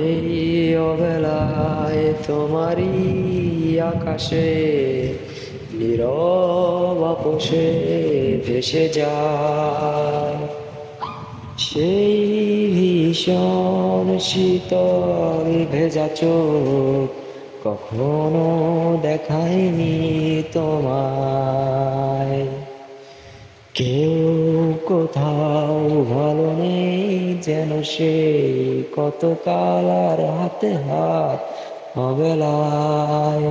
এই অবেলায় তোমারই আকাশে নীরব আপোষে ভেসে যায় সেই ভীষণ শীতল ভেজা চোখ, কখনো দেখায়নি তোমায়। কেউ কোথাও ভালো নেই যেন সে, কতকাল আর হাতে হাত অবেলায়,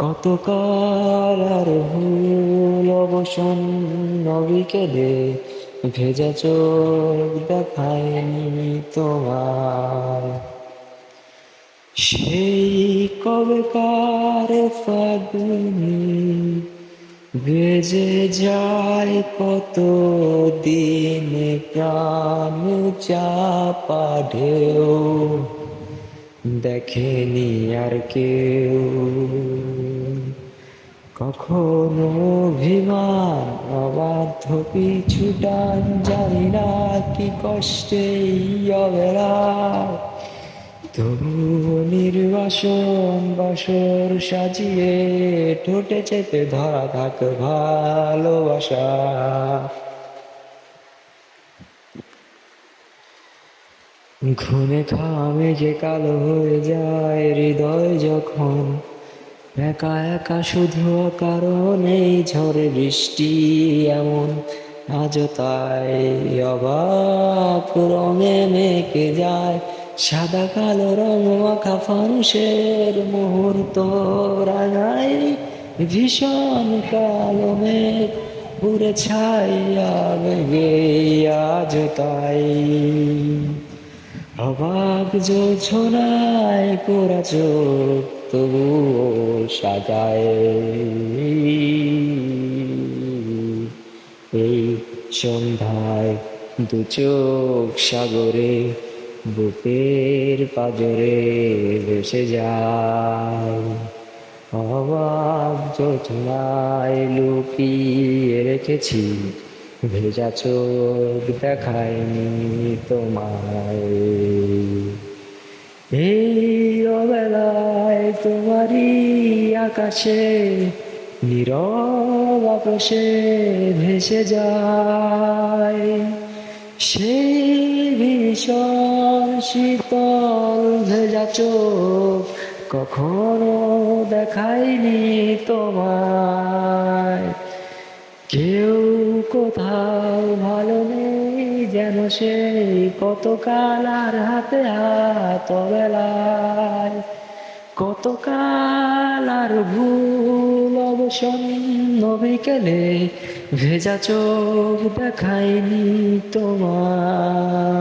কতকাল আর ভুল অবসন্ন বিকেলে ভেজা চোখ দেখায়নি তোমার। সেই কবেকার ফাগুনি বেজে যায় কত দিন, প্রাণ চাপা ঢেউ দেখেনি আর কেউ। কখনো অভিমান, অবাধ্য পিছু টান, জানি না কি কষ্টে অবেলায়, তবু নির্বাসন বাসর সাজিয়ে ঠোঁটে চেপে ধরা থাক ভালোবাসা। ঘুমে খামে যে কালো হয়ে যায় হৃদয় যখন, একা একা শুধু কারণেই ঝড়ে বৃষ্টি এমন, আজও তাই অবাক রঙে মেকে যায় সাদা কালো রং মাখা ফানুষের মুহূর্ত রাঙায়। ভীষণ কালো মেঘ উড়ে ছায়া বেগে আজও তাই অবাক জোছনায় কোরা চোখ তবুও সাজায় এই সন্ধ্যায় দু চোখ সাগরে, বুকের পাজরে ভেসে যায়। অবাক যোজনায় লুকিয়ে রেখেছি ভেজা চোখ দেখায়নি তোমায়। এই অবেলায় তোমারই আকাশে নীরব আপোষে ভেসে যায় সেই ভীষণ শীতল ভেজা চোখ, কখনো দেখায়নি তোমায়। কেউ কোথাও ভালো নেই যেন সেই, কতকাল আর হাতে হাত অবেলায়, কতকাল আর ভুল অবসন্ন বিকেলে ভেজা চোখ দেখায়নি তোমায়।